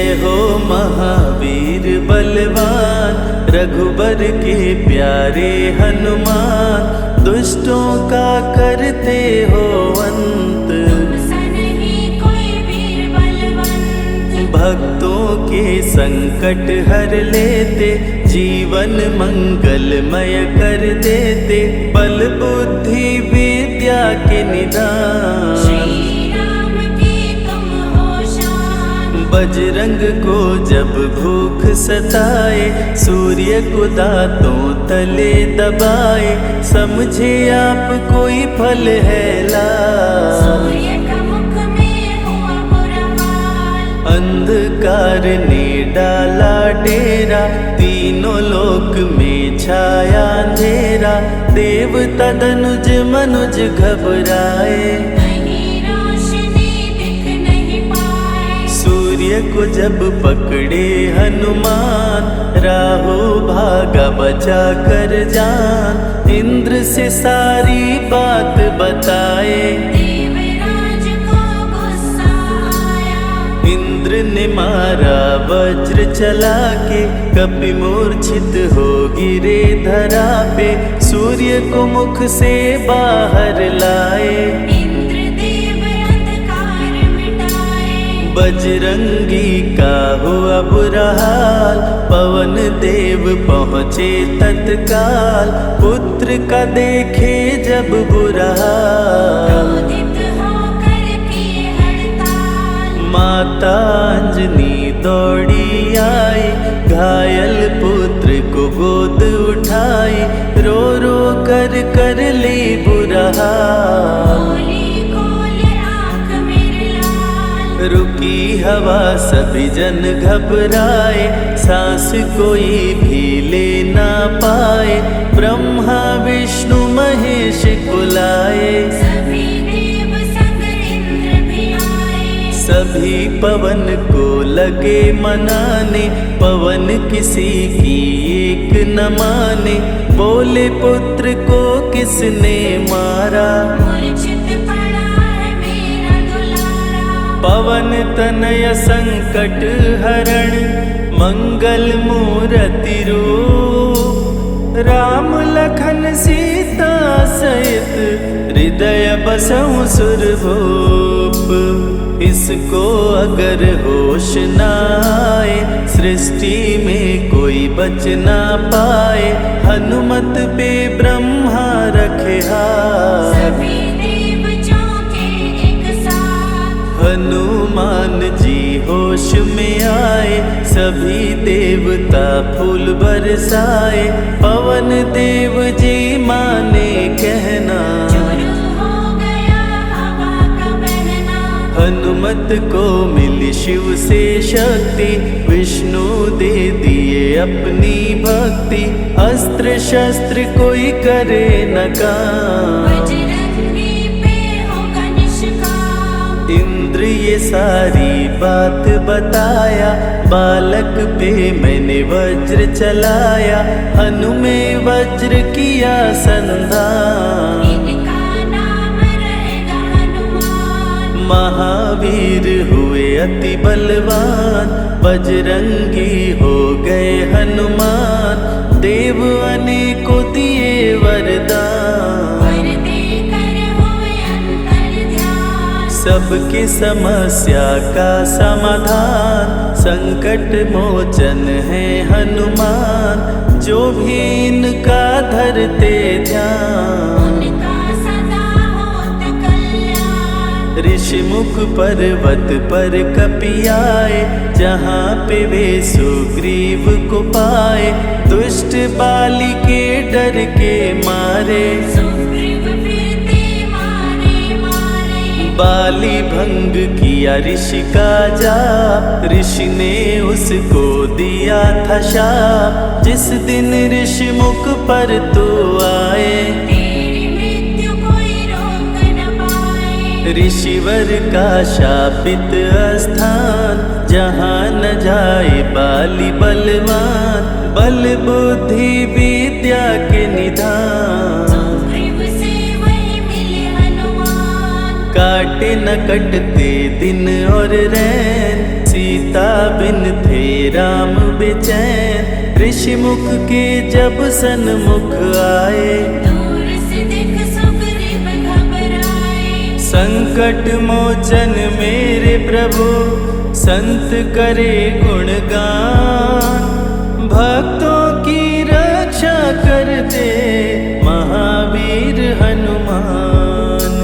जय हो महावीर बलवान, रघुबर के प्यारे हनुमान। दुष्टों का करते हो अंत, भक्तों के संकट हर लेते, जीवन मंगलमय कर देते। बल बुद्धि विद्या के निदान, बजरंग को जब भूख सताए, सूर्य को दांतों तले दबाए। समझे आप कोई फल है लाल, अंधकार ने डाला डेरा, तीनों लोक में छाया अंधेरा। देवता धनुज मनुज घबराए, सूर्य को जब पकड़े हनुमान। राहु भागा बचा कर जान, इंद्र से सारी बात बताए। इंद्र ने मारा वज्र चला के, कपि मूर्छित हो गिरे धरा पे। सूर्य को मुख से बाहर लाए, बजरंगी का हुआ बुरा हाल। पवन देव पहुँचे तत्काल, पुत्र का देखे जब बुरा हाल। माता अंजनी दौड़ी आई, घायल पुत्र को गोद उठाई। रो रो कर ली बुरा हाल, रुकी हवा सभी जन घबराए। सांस कोई भी ले ना पाए, ब्रह्मा विष्णु महेश बुलाए। सभी पवन को लगे मनाने, पवन किसी की एक न माने। बोले पुत्र को किसने मारा, पवन तनय संकट हरण। मंगल मूर्ति रूप, राम लखन सीता सहित। हृदय बसहु सुरभूप, इसको अगर होश न आए। सृष्टि में कोई बच ना पाए, हनुमत पे ब्रह्मा रखे हाथ। हनुमान जी होश में आए, सभी देवता फूल बरसाए। पवन देव जी माने कहना, हनुमत को मिली शिव से शक्ति। विष्णु दे दिए अपनी भक्ति, अस्त्र शस्त्र कोई करे न काम। इंद्र ये सारी बात बताया, बालक पे मैंने वज्र चलाया। हनु में वज्र किया संधान, महावीर हुए अति बलवान। बजरंगी हो गए हनुमान, देव अनेकों दिए वरदान। सबकी समस्या का समाधान, संकट मोचन है हनुमान। जो भी इनका धरते ध्यान, ऋषि मुख पर्वत पर कपि आए। जहाँ पे वे सुग्रीव को पाए, दुष्ट बाली के डर के मारे। बाली भंग किया ऋषि का जाप, ऋषि ने उसको दिया था शाप। जिस दिन ऋषि मुख पर तू आए, ऋषिवर का शापित स्थान। जहाँ न जाए बाली बलवान, बल बुद्धि विद्या के निधान। काटे न कटते दिन और रैन, सीता बिन थे राम बेचैन, ऋषि मुख के जब सन्मुख आए। दूर से देख सुग्रीव घबराए, संकट मोचन मेरे प्रभु, संत करे गुणगान। भक्तों की रक्षा करते महावीर हनुमान।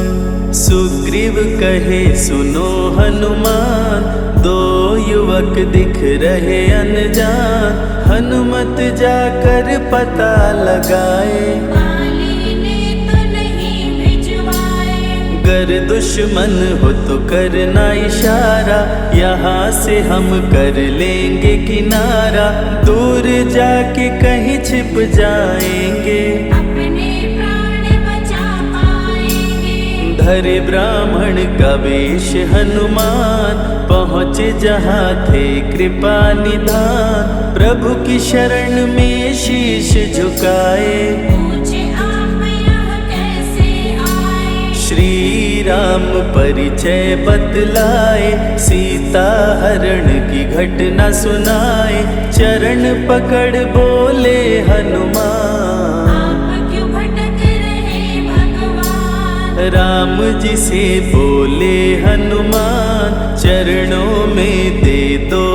सुग्रीव कहे सुनो हनुमान, दो युवक दिख रहे अनजान। हनुमत जाकर पता लगाए, वाली ने तो नहीं भिजवाए। गर दुश्मन हो तो करना इशारा, यहाँ से हम कर लेंगे किनारा। दूर जाके कहीं छिप जाएंगे, अपने प्राण बचा पाएंगे। धरे ब्राह्मण का वेश हनुमान, पहुँचे जहाँ थे कृपा निधान। प्रभु की शरण में शीश झुकाए, पूछे आप यहाँ कैसे आए। श्री राम परिचय बतलाए, सीता हरण की घटना सुनाए। चरण पकड़ बोले हनुमान, आप क्यों भटक रहे भगवान। राम जी से बोले हनुमान, चरणों में दे दो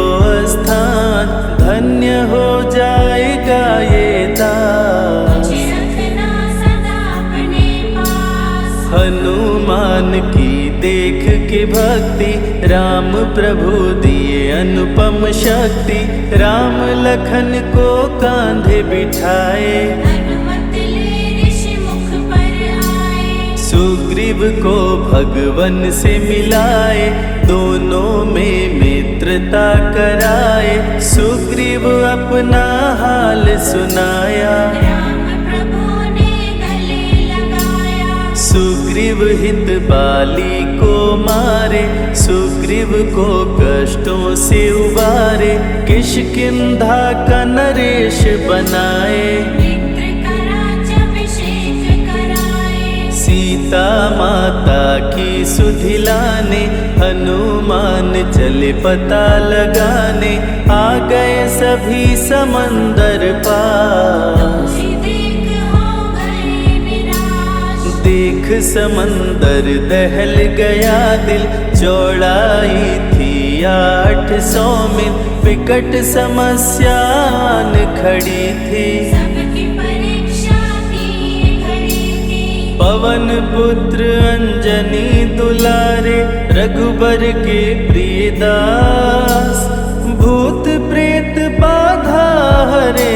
स्थान। धन्य हो जाएगा ये दास, मुझे रखना सदा अपने पास। हनुमान की देख के भक्ति, राम प्रभु दिए अनुपम शक्ति। राम लखन को कांधे बिठाए, हनुमत ले ऋषि मुख पर आए। सुग्रीव को भगवन से मिलाए, दोनों में मित्रता कराए। सुग्रीव अपना हाल सुनाया, राम प्रभु ने गले लगाया। सुग्रीव हित बाली को मारे, सुग्रीव को कष्टों से उबारे। किष्किंधा का नरेश बनाए, मित्र का राज्याभिषेक कराए। सीता माता की सुधि लाने, हनुमान चले पता लगाने। आ गए सभी समंदर पास, तुझे देख हो गए निराश। देख समंदर दहल गया दिल। चौड़ाई थी 800 मील, विकट समस्यान खड़ी थी। सबकी परीक्षा की घड़ी थी। पवन पुत्र अंजनी दुलारे, रघुबर के प्रिय दास। भूत प्रेत बाधा हरे,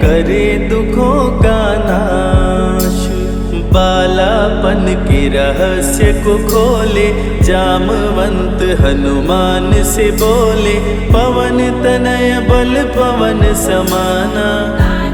करे दुखों का नाश। बालापन के रहस्य को खोले, जामवंत हनुमान से बोले। पवन तनय बल पवन समाना,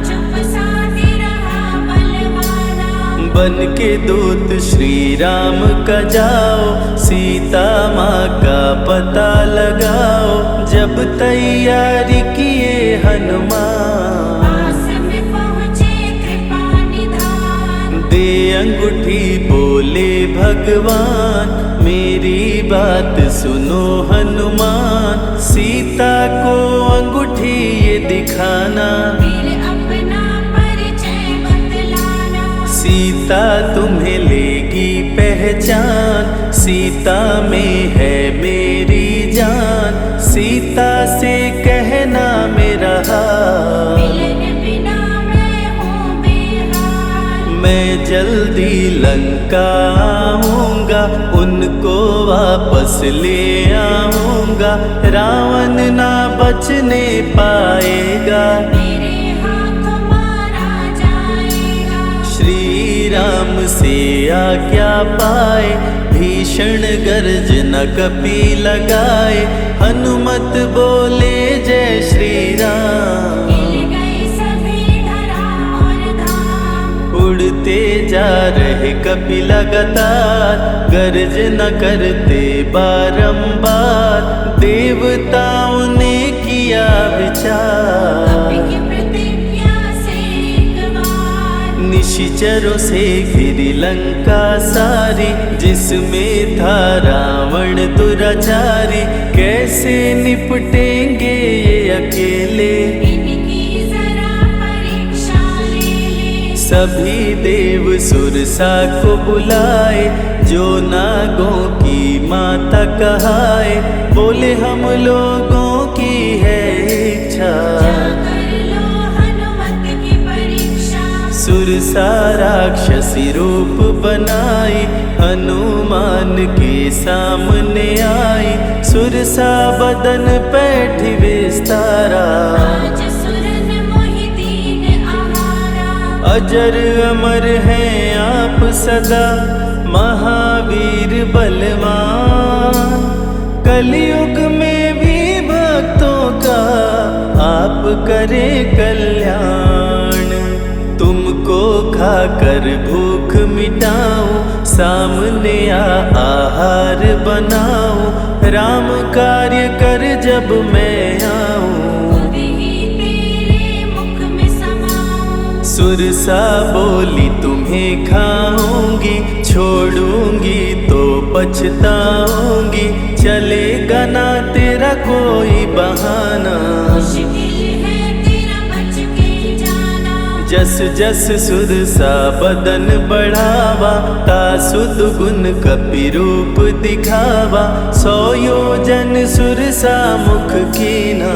चुप साधे रहा बलवाना। बन के दूत श्री राम का जाओ, सीता माँ का पता लगाओ। जब तैयारी किए हनुमान, पास में पहुँचे कृपा निधान। दे अंगूठी बोले भगवान, मेरी बात सुनो हनुमान। सीता को अंगूठी ये दिखाना, फिर अपना परिचय बतलाना। सीता तुम्हें लेगी पहचान। सीता में है मेरी जान, सीता से कहना मेरा हाल। मिलन बिना मैं हूँ बेहाल। मैं जल्दी लंका आऊँगा, उनको वापस ले आऊँगा। रावण ना बचने पाएगा, मेरे हाथों मारा जाएगा। श्री राम से आज्ञा पाए, भीषण गर्जना कपि लगाए। हनुमत बोले जय श्री राम, हिल गए सभी धरा और धाम। उड़ते जा रहे कपि लगातार, गर्जना करते बारंबार। देवताओं ने किया विचार, कपि की प्रतिज्ञा से एक बार। निशिचर निश्चरों से घिरी लंका सारी, जिसमें था रावण दुराचारी। कैसे निपटेंगे ये अकेले, इनकी जरा परीक्षा ले ले। सभी देव सुरसा को बुलाए, जो नागों की माता कहाए। बोले हम लोगों की है इच्छा, जाकर लो हनुमत की परीक्षा। सुरसा राक्षसी रूप बनाई, हनुमान के सामने आई। सुरसा बदन पैठी विस्तारा, आज सुरन मोहि दीन आहारा। अजर अमर हैं आप सदा, महावीर बलवान। कलयुग में भी भक्तों का आप करें कल्याण। तुमको खाकर भूख मिटाऊं, सामने आहार बनाऊं। राम कार्य कर जब मैं आऊं, खुद ही तेरे मुख में समाऊं। सुरसा बोली तुम्हें खाऊंगी, छोड़ूंगी तो पछताऊंगी। चलेगा ना तेरा कोई बहाना, मुश्किल है तेरा बच के जाना। जस जस सुरसा बदन बढ़ावा, तासुद गुण कपि रूप दिखावा। 100 योजन सुरसा मुख कीना,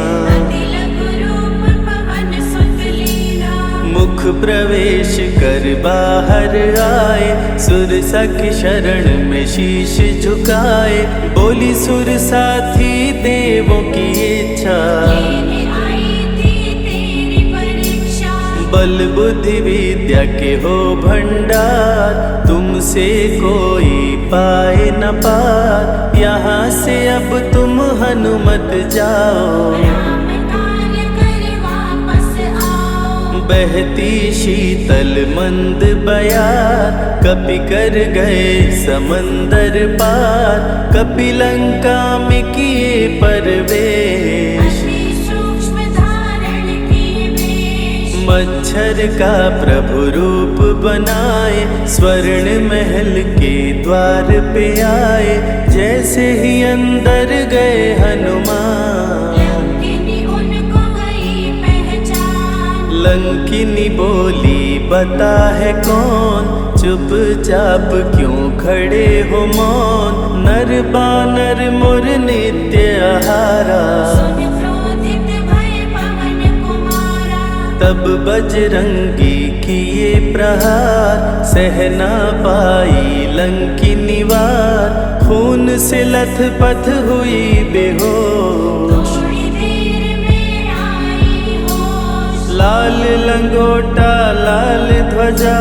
तिलक रूप पवन सुत लीना। मुख प्रवेश कर बाहर आए, सुरसा की शरण में शीश झुकाए। बोली सुरसा थी देवों की इच्छा, लेने आई थी तेरी परीक्षा। बल बुद्धि विद्या के हो भंडार, तुमसे कोई पाए न पार। यहाँ से अब तुम हनुमत जाओ, राम कार्य कर वापस आओ। बहती शीतल मंद बयार, कपि कर गए समंदर पार। कपि लंका में किए परवेश, अति सूक्ष्म धारण किए वेश। मच्छर का प्रभु रूप बनाए, स्वर्ण महल के द्वार पे आए। जैसे ही अंदर गए हनुमान, लंकिनी उनको गई पहचान। लंकिनी बोली बता है कौन, चुपचाप क्यों खड़े हो मौन। नर बानर मोर नित्य आहारा, सुन क्रोधित भय पवन कुमारा। तब बजरंगी किए प्रहार, सहना पाई लंकिनी वार। खून से लथपथ हुई बेहोश, थोड़ी देर में आई होश। लाल लंगोटा लाल ध्वजा,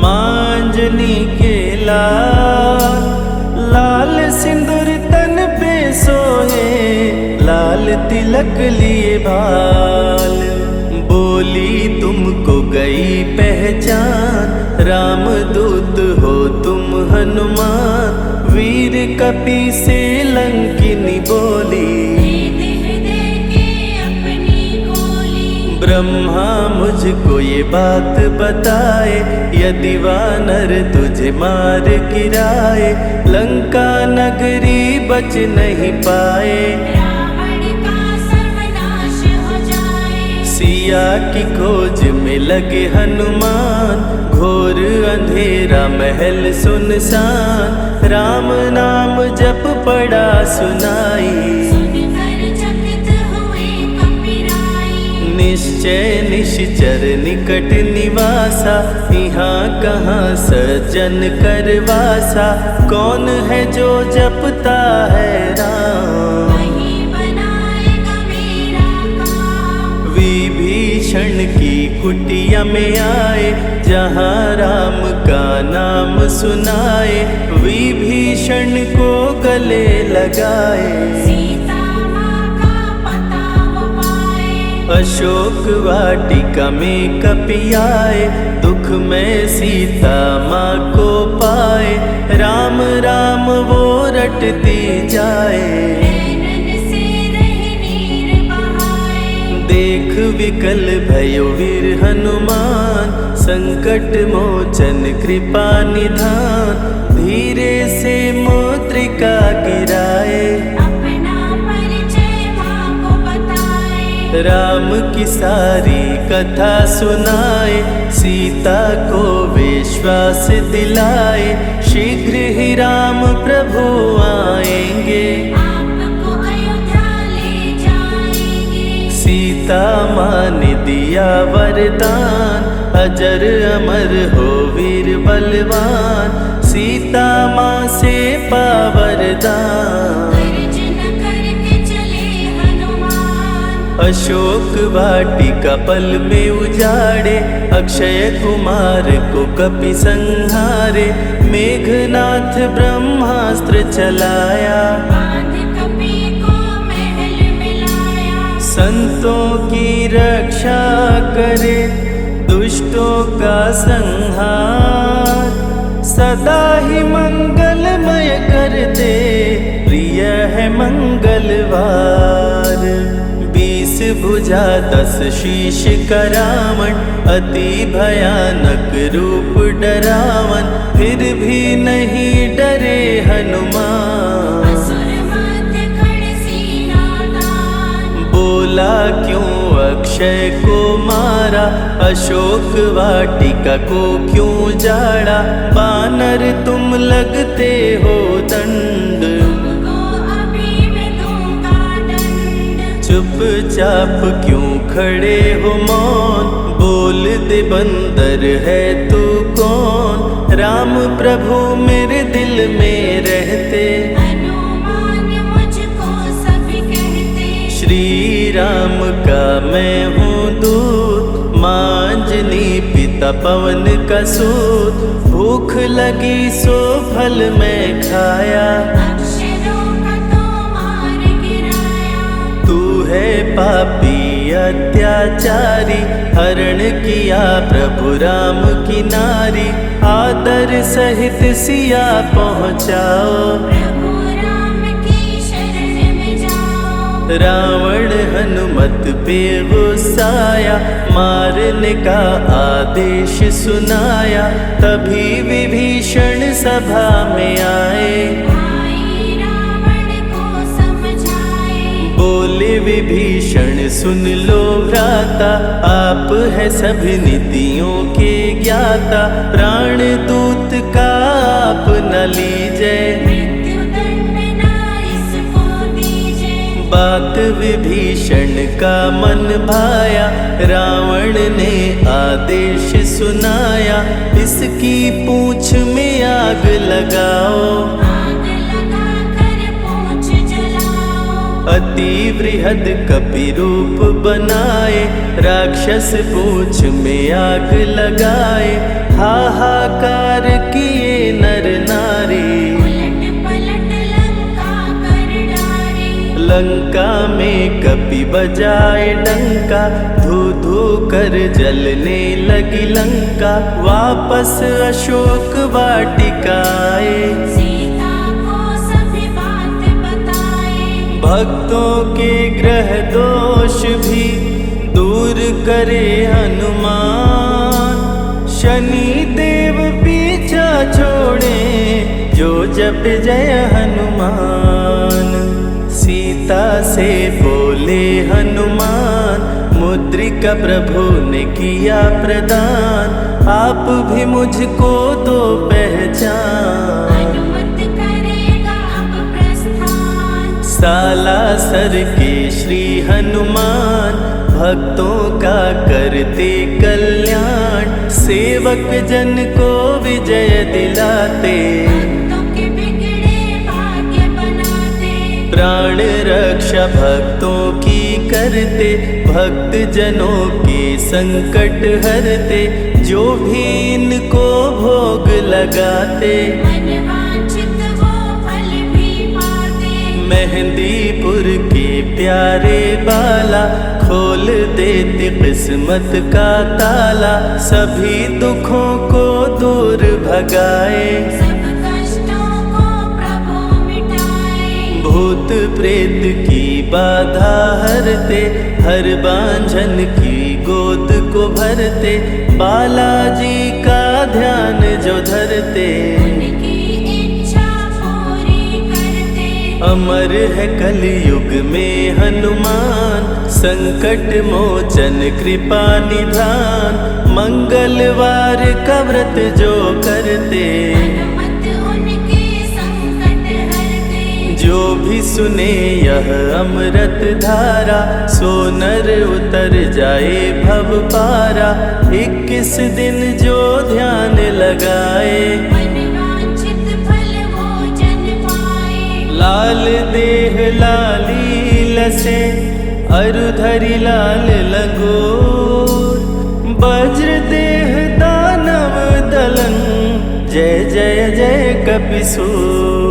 मांजनी के लाल। लाल सिंदूर तन पे सोहे, लाल तिलक लिए भाल। बोली तुमको गई पहचान, रामदूत हो तुम हनुमान। वीर कपि से लंकिनी बोली, हृदय के अपनी गोली। ब्रह्मा मुझको ये बात बताए, यदि वानर तुझे मार गिराए। लंका नगरी बच नहीं पाए, रावण का सर्वनाश हो जाए। सिया की खोज में लगे हनुमान, घोर अंधेरा महल सुनसान। राम नाम जप पड़ा सुनाई, सुनकर चकित हुए कपिराई। निश्चय निश्चर निकट निवासा, यहाँ कहाँ सज्जन करवासा। कौन है जो जपता है राम, वही बनाएगा मेरा काम। विभीषण की कुटिया में आए, जहाँ राम का नाम सुनाए। विभीषण को गले लगाए, सीता माँ का पता वो पाए। अशोक वाटिका में कपि आए, दुख में सीता माँ को पाए। राम राम वो रटती जाए, नैनन से रह नीर बहाए। देख विकल भयो वीर हनुमान, संकट मोचन कृपा निधान। धीरे से मुद्रिका गिराए, अपना परिचय माँ को बताए। राम की सारी कथा सुनाए, सीता को विश्वास दिलाए। शीघ्र ही राम प्रभु आएंगे, आपको अयोध्या ले जाएंगे। सीता माँ ने दिया वरदान, अजर अमर हो वीर बलवान। सीता माँ से पा वरदान, गर्जन करके चले हनुमान। अशोक वाटिका पल में उजाड़े, अक्षय कुमार को कपि संहारे। मेघनाथ ब्रह्मास्त्र चलाया, बांध कपि को महल मिलाया। संतों की रक्षा करे, दुष्टों का संहार। सदा ही मंगलमय करते, प्रिय है मंगलवार। 20 भुजा 10 शीश करावन, अति भयानक रूप डरावन। फिर भी नहीं डरे हनुमान, असुर मध्य खड़ सीना तान। बोला क्यों अक्षय को मारा, अशोक वाटिका को क्यों जाड़ा। बानर तुम लगते हो दंड, तुमको अभी मैं दूंगा दंड। चुपचाप क्यों खड़े हो मौन, बोल दे बंदर है तू कौन। राम प्रभु मेरे दिल में रहते, हनुमान मुझको सभी कहते। श्री राम का मैं हूँ दूत, माँ अंजनी पिता पवन का सूत। भूख लगी सो फल मैं खाया, अक्षरों का तो मार गिराया। तू है पापी अत्याचारी, हरण किया प्रभु राम की नारी। आदर सहित सिया पहुँचाओ, प्रभु राम की शरण में जाओ। रावण हनुमत पे गुस्साया, मारने का आदेश सुनाया। तभी विभीषण सभा में आए, भाई रावण को समझाए। बोले विभीषण सुन लो भ्राता, आप है सभी नीतियों के ज्ञाता। प्राण दूत का आप न लीजिए, मृत्यु दंड ना इसको दीजिए। बात विभीषण का मन भाया, रावण ने आदेश सुनाया। इसकी पूंछ में आग लगाओ, आग लगा कर पूंछ जलाओ। अति बृहद कपि रूप बनाए, राक्षस पूंछ में आग लगाए। हाहाकार किए नर नारी, उलट पलट लंका कर डारे। लंका में कपि बजाए डंका, धू धू कर जलने लगी लंका। वापस अशोक वाटिका आए, सीता को सभी बात बताए। भक्तों के ग्रह दोष भी दूर करे हनुमान। शनि देव पीछा छोड़े, जो जप जय हनुमान। सीता से बोले हनुमान, मुद्रिका प्रभु ने किया प्रदान। आप भी मुझको दो पहचान, अनुमत करेगा अब प्रस्थान। सालासर के श्री हनुमान, भक्तों का करते कल्याण। सेवक जन को विजय दिलाते, भक्तों के बिगड़े भाग्य बनाते। प्राण रक्षा भक्तों की करते, भक्त जनों के संकट हरते। जो भी इनको भोग लगाते, मनवांछित वो फल भी पाते। मेहंदीपुर के प्यारे बाला, खोल देते किस्मत का ताला। सभी दुखों को दूर भगाए, सब कष्टों को प्रभु मिटाए। भूत भूत प्रेत की बाधा हरते, हर बांझन की गोद को भरते, बालाजी का ध्यान जो धरते, उनकी इच्छा पूरी करते। अमर है कलयुग में हनुमान, संकट मोचन कृपा निधान, मंगलवार का व्रत जो करते, हनुमत उनके संकट हरते। जो भी सुने यह अमृत धारा, सो नर उतर जाए भव पारा। 21 दिन जो ध्यान लगाए, मनवांछित फल वो जन पाए। लाल देह लाली लसे, अरुधरि लाल लंगोर, वज्र देह दानव दलन, जय जय जय कपिसूर।